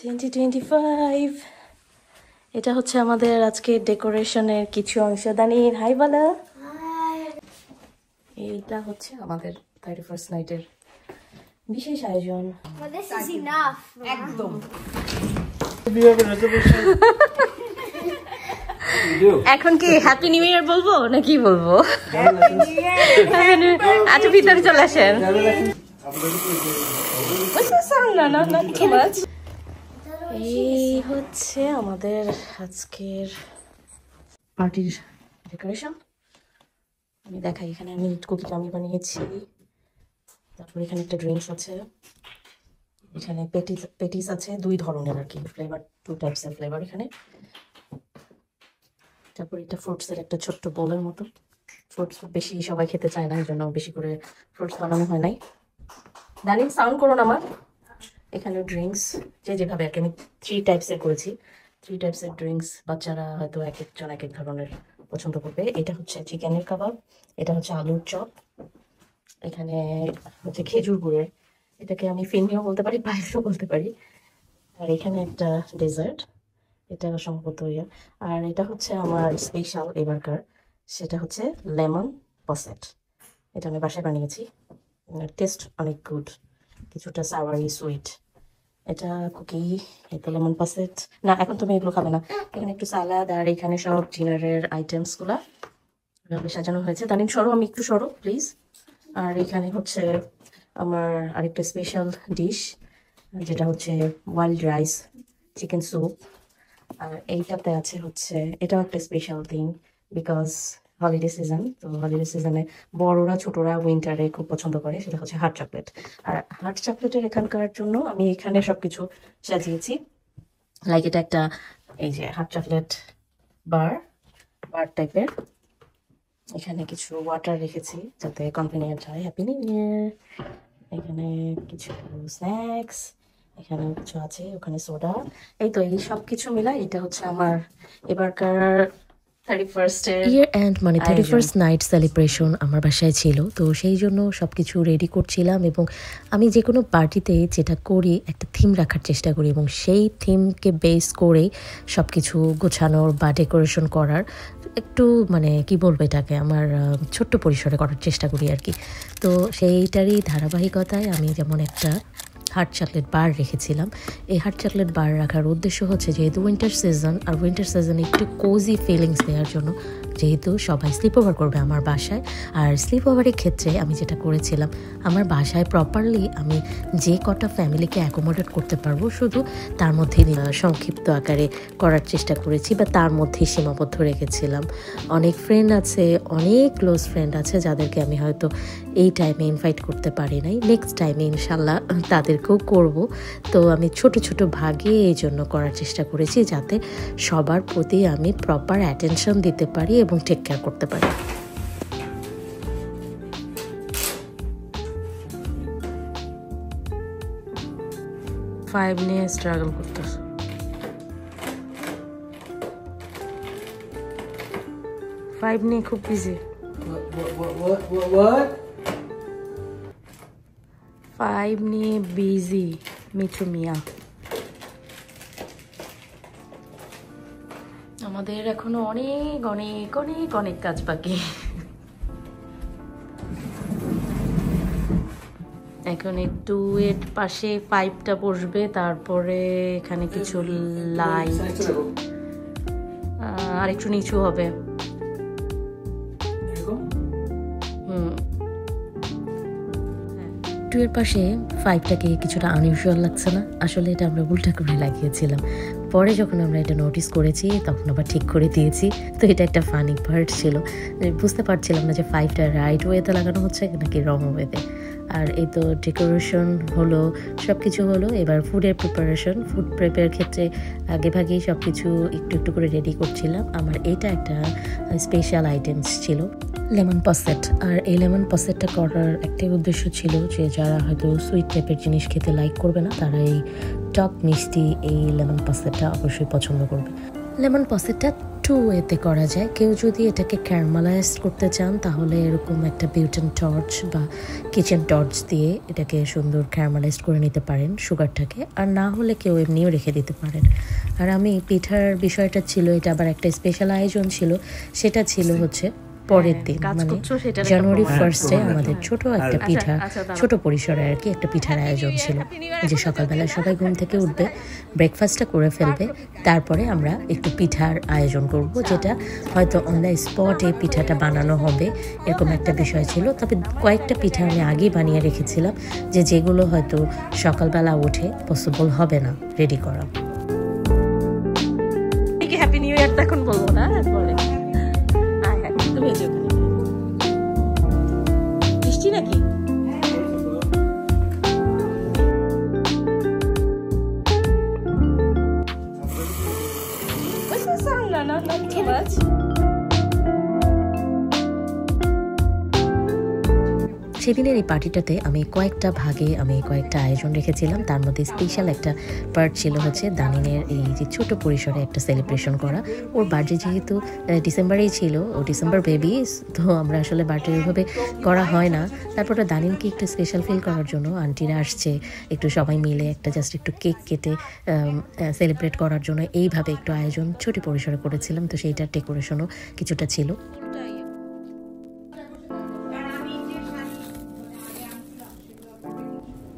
2025 এটা হচ্ছে আমাদের আজকে ডেকোরেশনের কিছু অংশ। দানির হাই বলো। এইটা হচ্ছে আমাদের 31st নাইটের বিশেষ আয়োজন। একদম এখন কি হ্যাপি নিউ ইয়ার বলবো নাকি বলবো? আচ্ছা ভিতরে চলে আসেন। এই হচ্ছে আমাদের আজকের পার্টির ডেকোরেশন। আমি দেখাই, এখানে আমি কুকিটা আমি বানিয়েছি, তারপর এখানে একটা ড্রিঙ্কস আছে, এখানে পেটিস আছে 2 ধরনের আর কি ফ্লেভার, 2 টাইপসের ফ্লেভার এখানে। তারপর এটা ফ্রুটসের একটা ছোট্ট বোলের মতো। ফ্রুটস বেশি সবাই খেতে চায় না, এই জন্য বেশি করে ফ্রুটস বানানো হয় নাই। দানিং সাউন্ড করুন আমার। এখানে ড্রিঙ্কস যেভাবে আর কি আমি 3 টাইপসের করেছি। 3 টাইপসের ড্রিঙ্কস বাচ্চারা হয়তো এক একজন এক এক ধরনের পছন্দ করবে। এটা হচ্ছে চিকেনের কাবাব, এটা হচ্ছে আলুর চপ, এখানে হচ্ছে খেজুর গুড়ের, এটাকে আমি ফিরনিও বলতে পারি, পায়েসও বলতে পারি। আর এখানে একটা ডেজার্ট, এটা সম্ভবত ইয়ে। আর এটা হচ্ছে আমার স্পেশাল এবারকার, সেটা হচ্ছে লেমন পসেট। এটা আমি বাসায় বানিয়েছি, টেস্ট অনেক গুড, কিছুটা সাওয়ারি সুইট। এটা কুকি, এটা লেমন পসেট। না এখন তুমি এগুলো খাবে না। এখানে একটু সালাদ আর এখানে সব ডিনারের আইটেমসগুলো সাজানো হয়েছে। তানিম সরো, আমি একটু সরো প্লিজ। আর এখানে হচ্ছে আমার আরেকটা স্পেশাল ডিশ, যেটা হচ্ছে ওয়াইল্ড রাইস চিকেন স্যুপ। আর এইটাতে আছে হচ্ছে, এটাও একটা special thing because holiday season. তো হলিডে সিজনে বড়রা ছোটরা উইন্টারে খুব পছন্দ করে, সেটা হচ্ছে হট চকলেট। আর হট চকলেটের এখানকার জন্য আমি এখানে সবকিছু সাজিয়েছি। লাইক এটা একটা, এই যে হট চকলেট বার টাইপের। এখানে কিছু ওয়াটার রেখেছি যাতে কনভিনিয়েন্ট হয়। হ্যাপি নিউ ইয়ার। এখানে কিছু স্ন্যাক্স, এখানে কিছু আছে, ওখানে সোডা। এই তো এই সব কিছু মিলা এটা হচ্ছে আমার এবারকার 31st ইয়ার এন্ড মানে 31st নাইট সেলিব্রেশন আমার বাসায় ছিল। তো সেই জন্য সব কিছু রেডি করছিলাম, এবং আমি যে কোনো পার্টিতে যেটা করি একটা থিম রাখার চেষ্টা করি, এবং সেই থিমকে বেস করেই সব কিছু গোছানোর বা ডেকোরেশন করার একটু মানে কি বলবো এটাকে আমার ছোট্ট পরিসরে করার চেষ্টা করি আর কি। তো সেইটারই ধারাবাহিকতায় আমি যেমন একটা হট চকলেট বার রেখেছিলাম। এই হট চকলেট বার রাখার উদ্দেশ্য হচ্ছে যেহেতু উইন্টার সিজন, আর উইন্টার সিজনে একটু কোজি ফিলিংস দেওয়ার জন্য, যেহেতু সবাই স্লিপ ওভার করবে আমার বাসায়। আর স্লিপ ওভারের ক্ষেত্রে আমি যেটা করেছিলাম, আমার বাসায় প্রপারলি আমি যে কটা ফ্যামিলিকে অ্যাকোমোডেট করতে পারবো শুধু তার মধ্যে সংক্ষিপ্ত আকারে করার চেষ্টা করেছি, বা তার মধ্যেই সীমাবদ্ধ রেখেছিলাম। অনেক ফ্রেন্ড আছে, অনেক ক্লোজ ফ্রেন্ড আছে যাদেরকে আমি হয়তো এই টাইমে ইনভাইট করতে পারি নাই, নেক্সট টাইমে ইনশাল্লাহ তাদেরকেও করব। তো আমি ছোট ছোট ভাগে এই জন্য করার চেষ্টা করেছি যাতে সবার প্রতি আমি প্রপার অ্যাটেনশন দিতে পারি এবং টেক কেয়ার করতে পারি। ফাইভ নিয়ে স্ট্রাগল করতেছে। ফাইভ নিয়ে খুব বিজি। ফাইভ নিয়ে বিজি মিঠু মিয়া। আমাদের এখনো অনেক অনেক অনেক অনেক কাজ বাকি। এখন একটু এর পাশে 5টা বসবে, তারপরে এখানে কিছু লাইট আর একটু নিচু হবে। টু এর পাশে 5টাকে কিছুটা আনইউজুয়াল লাগছে না? আসলে এটা আমরা উল্টা করে লাগিয়েছিলাম, পরে যখন আমরা এটা নোটিস করেছি তখন আবার ঠিক করে দিয়েছি। তো এটা একটা ফানি পার্ট ছিল, বুঝতে পারছিলাম না যে 5টা রাইট ওয়েতে লাগানো হচ্ছে নাকি রং ওয়েতে। আর এই তো ডেকোরেশন হলো, সব কিছু হলো। এবার ফুডের প্রিপারেশন, ফুড প্রিপেয়ার ক্ষেত্রে আগে ভাগেই সব কিছু একটু একটু করে রেডি করছিলাম। আমার এটা একটা স্পেশাল আইটেমস ছিল, লেমন পসেট। আর এই লেমন পসেটটা করার একটাই উদ্দেশ্য ছিল যে যারা হয়তো সুইট টাইপের জিনিস খেতে লাইক করবে না, তারা এই টক মিষ্টি এই লেমন পসেটটা অবশ্যই পছন্দ করবে। লেমন পসেটটা টু ওয়েতে করা যায়। কেউ যদি এটাকে ক্যারামেলাইজ করতে চান তাহলে এরকম একটা বিউটেন টর্চ বা কিচেন টর্চ দিয়ে এটাকে সুন্দর ক্যারামেলাইজ করে নিতে পারেন সুগারটাকে, আর না হলে কেউ এমনিও রেখে দিতে পারেন। আর আমি পিঠার বিষয়টা ছিল, এটা আবার একটা স্পেশাল আয়োজন ছিল, সেটা ছিল হচ্ছে পরের দিন, মানে জানুয়ারি 1 আমাদের ছোট একটা পিঠা, ছোট পরিসরে আর কি একটা পিঠার আয়োজন ছিল, যে সকালবেলা সবাই ঘুম থেকে উঠবে, ব্রেকফাস্টটা করে ফেলবে, তারপরে আমরা একটু পিঠার আয়োজন করব, যেটা হয়তো অন দ্য স্পটে পিঠাটা বানানো হবে, এরকম একটা বিষয় ছিল। তবে কয়েকটা পিঠা আমি আগেই বানিয়ে রেখেছিলাম, যেগুলো হয়তো সকালবেলা উঠে পসিবল হবে না রেডি করা। হ্যাপি নিউ ইয়ার এখন বলবো না, বৃষ্টি নাকি? সেদিনের এই পার্টিটাতে আমি কয়েকটা ভাগে কয়েকটা আয়োজন রেখেছিলাম। তার মধ্যে স্পেশাল একটা পার্ট ছিল হচ্ছে দানিনের এই যে ছোট পরিসরে একটা সেলিব্রেশন করা। ওর বার্থডে যেহেতু ডিসেম্বরেই ছিল, ও ডিসেম্বর বেবি, তো আমরা আসলে বার্থডে ওইভাবে করা হয় না। তারপরে দানিনকে একটু স্পেশাল ফিল করার জন্য আন্টিরা আসছে, একটু সবাই মিলে একটা জাস্ট একটু কেক কেটে সেলিব্রেট করার জন্য এইভাবে একটু আয়োজন ছোট পরিসরে করেছিলাম। তো সেইটার ডেকোরেশনও কিছুটা ছিল।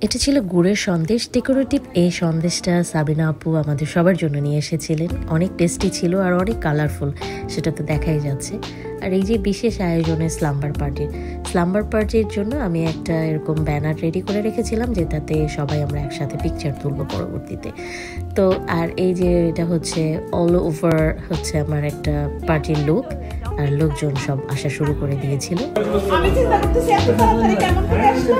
এটা ছিল গুড়ের সন্দেশ, ডেকোরেটিভ এই সন্দেশটা সাবিনা আপু আমাদের সবার জন্য নিয়ে এসেছিলেন। অনেক টেস্টি ছিল আর অনেক কালারফুল, সেটা তো দেখাই যাচ্ছে। আর এই যে বিশেষ আয়োজনে স্লাম্বার পার্টির জন্য আমি একটা এরকম ব্যানার রেডি করে রেখেছিলাম, যেটাতে সবাই আমরা একসাথে পিকচার তুলবো পরবর্তীতে। তো আর এই যে এটা হচ্ছে অল ওভার হচ্ছে আমার একটা পার্টির লুক, আর লোকজন সব আসা শুরু করে দিয়েছিল। আমি চিন্তা করতেছি এত তাড়াতাড়ি কেমন করে আসলো।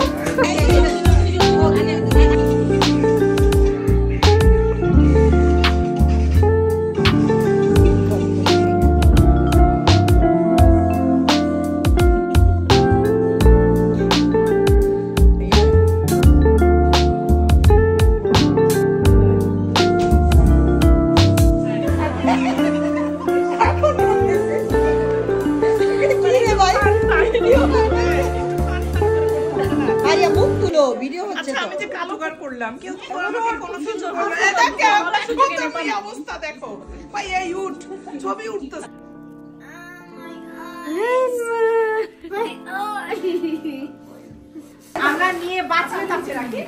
আমরা নিয়ে বাঁচিয়ে থাকতে রাখি,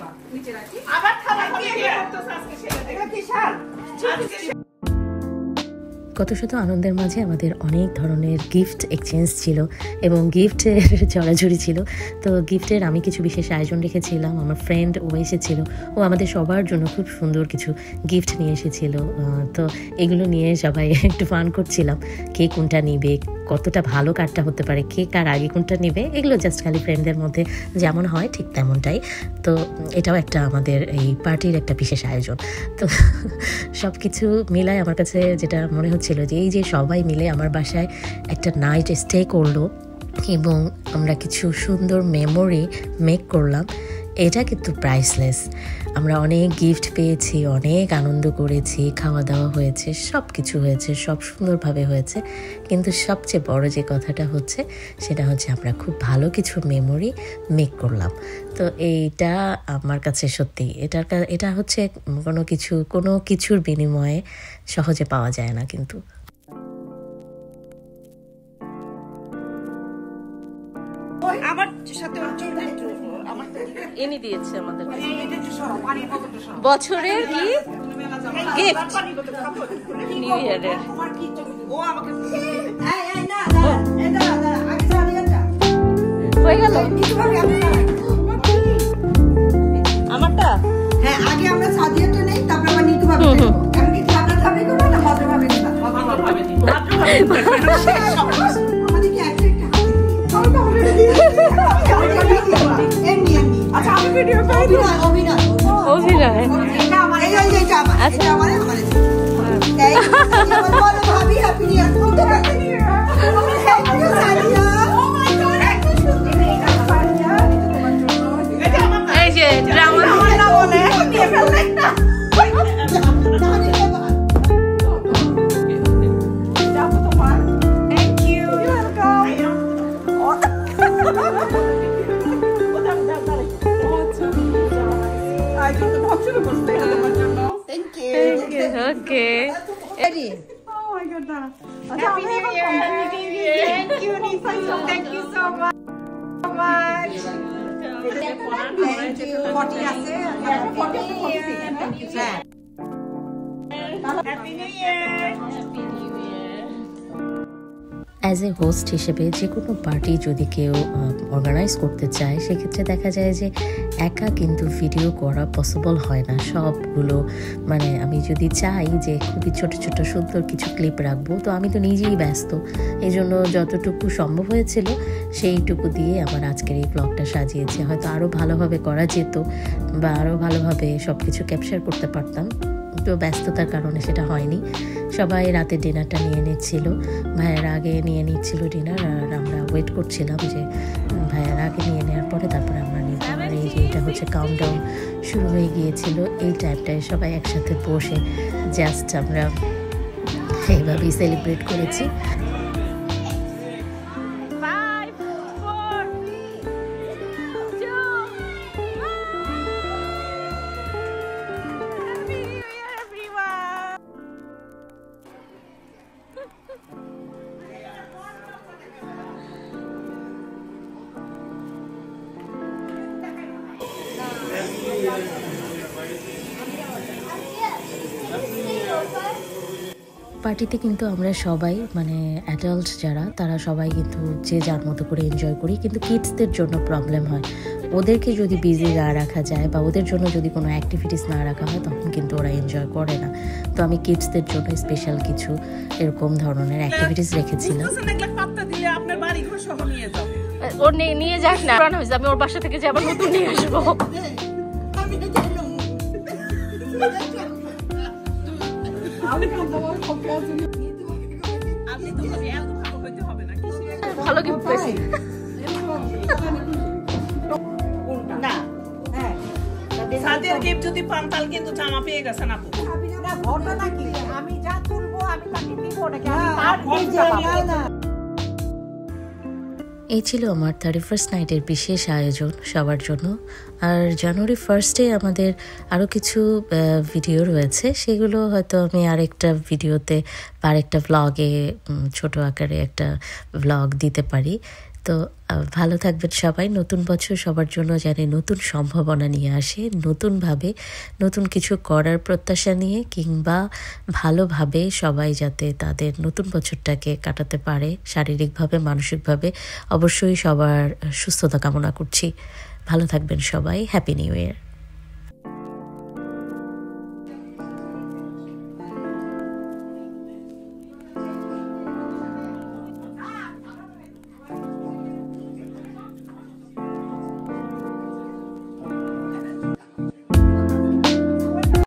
আবার খাবার কত শত আনন্দের মাঝে আমাদের অনেক ধরনের গিফট এক্সচেঞ্জ ছিল এবং গিফটের চড়াঝড়ি ছিল। তো গিফটের আমি কিছু বিশেষ আয়োজন রেখেছিলাম। আমার ফ্রেন্ড ও এসেছিল, ও আমাদের সবার জন্য খুব সুন্দর কিছু গিফট নিয়ে এসেছিল। তো এগুলো নিয়ে সবাই একটু ফান করছিলাম, কে কোনটা নিবে, কতটা ভালো কার্ডটা হতে পারে, কে কার আগে কোনটা নিবে, এগুলো জাস্ট খালি ফ্রেন্ডদের মধ্যে যেমন হয় ঠিক তেমনটাই। তো এটাও একটা আমাদের এই পার্টির একটা বিশেষ আয়োজন। তো সব কিছু মিলায় আমার কাছে যেটা মনে হচ্ছিল যে এই যে সবাই মিলে আমার বাসায় একটা নাইট স্টে করলো এবং আমরা কিছু সুন্দর মেমোরি মেক করলাম, এটা কিন্তু প্রাইসলেস। আমরা অনেক গিফট পেয়েছি, অনেক আনন্দ করেছি, খাওয়া দাওয়া হয়েছে, সব কিছু হয়েছে, সব সুন্দরভাবে হয়েছে। কিন্তু সবচেয়ে বড় যে কথাটা হচ্ছে সেটা হচ্ছে আমরা খুব ভালো কিছু মেমোরি মেক করলাম। তো এইটা আমার কাছে সত্যি এটা হচ্ছে কোনো কিছুর বিনিময়ে সহজে পাওয়া যায় না। কিন্তু আমার সাথে এনে দিয়েছে আমাদের বছরের গিফট নিউ ইয়ারের। হয়ে গেল আমারটা। হ্যাঁ, আগে আমরা সাদিয়াটা নেই, তারপর আবার নিতু ভাবে নেব। এখন কি ঠান্ডা ভাবে করব না ভদ্রভাবে নেব? ভদ্রভাবে নেব। আমাদের কি একটা হাতে অলরেডি এমনি আচ্ছা, আমি ভিডিও পাই অভিনয় এটা আমার এটা আমার এটা আমার এই আমার বড় ভাবি হ্যাপি নিউ ইয়ার। কত happy new year. Thank you Sadia. Oh my god, এত সুন্দর এটা সাদিয়া, এটা তোমার জন্য। এটা আমার এই যে ড্রামা না বলে নিয়ে ফেললেন না। Happy New Year! Thank you, Nisa. Thank you so much. Thank you. 40 আছে। Happy New Year. Happy New Year. As a host হিসেবে যে কোনো পার্টি যদি কেউ অর্গানাইজ করতে চায় সেক্ষেত্রে দেখা যায় যে একা কিন্তু ভিডিও করা পসিবল হয় না সবগুলো। মানে আমি যদি চাই যে খুবই ছোট ছোট সুন্দর কিছু ক্লিপ রাখবো, তো আমি তো নিজেই ব্যস্ত, এই জন্য যতটুকু সম্ভব হয়েছিল সেইটুকু দিয়ে আমার আজকের এই ব্লগটা সাজিয়েছি। হয়তো আরও ভালোভাবে করা যেত বা আরও ভালোভাবে সব কিছু ক্যাপচার করতে পারতাম, তো ব্যস্ততার কারণে সেটা হয়নি। সবাই রাতে ডিনারটা নিয়ে নিচ্ছিল, ভাইয়েরা আগে নিয়ে নিচ্ছিল ডিনার, আর আমরা ওয়েট করছিলাম যে ভাইয়েরা আগে নিয়ে নেওয়ার পরে তারপরে আমরা নিব। আর এই যে এটা হচ্ছে কাউন্টডাউন শুরু হয়ে গিয়েছিল, এই টাইমটায় সবাই একসাথে বসে জাস্ট আমরা এইভাবেই সেলিব্রেট করেছি। পার্টিতে কিন্তু আমরা সবাই মানে অ্যাডাল্ট যারা তারা সবাই কিন্তু যে যার মতো করে এনজয় করি, কিন্তু কিডসদের জন্য প্রবলেম হয়। ওদেরকে যদি বিজি না রাখা যায় বা ওদের জন্য যদি কোনো অ্যাক্টিভিটিস না রাখা হয় তখন কিন্তু ওরা এনজয় করে না। তো আমি কিডসদের জন্য স্পেশাল কিছু এরকম ধরনের অ্যাক্টিভিটিস রেখেছিলাম। ওর নিয়ে যাক না, আমি ওর বাসা থেকে যে আবার নতুন নিয়ে আসবো। ভালো গিফট পেয়েছি। সাদের গিফট যদি পান তাহলে কিন্তু জামা পেয়ে গেছেন আপু। আমি যা তুলবো আমি তাকে দিব নাকি? এই ছিল আমার 31st নাইটের বিশেষ আয়োজন সবার জন্য। আর জানুয়ারি 1স্টে আমাদের আরও কিছু ভিডিও রয়েছে, সেগুলো হয়তো আমি আরেকটা ভিডিওতে বা আরেকটা ভ্লগে ছোট আকারে একটা ভ্লগ দিতে পারি। তো ভালো থাকবেন সবাই। নতুন বছর সবার জন্য জানি নতুন সম্ভাবনা নিয়ে আসে, নতুনভাবে নতুন কিছু করার প্রত্যাশা নিয়ে, কিংবা ভালোভাবে সবাই যাতে তাদের নতুন বছরটাকে কাটাতে পারে শারীরিকভাবে মানসিকভাবে। অবশ্যই সবার সুস্থতা কামনা করছি। ভালো থাকবেন সবাই। হ্যাপি নিউ ইয়ার।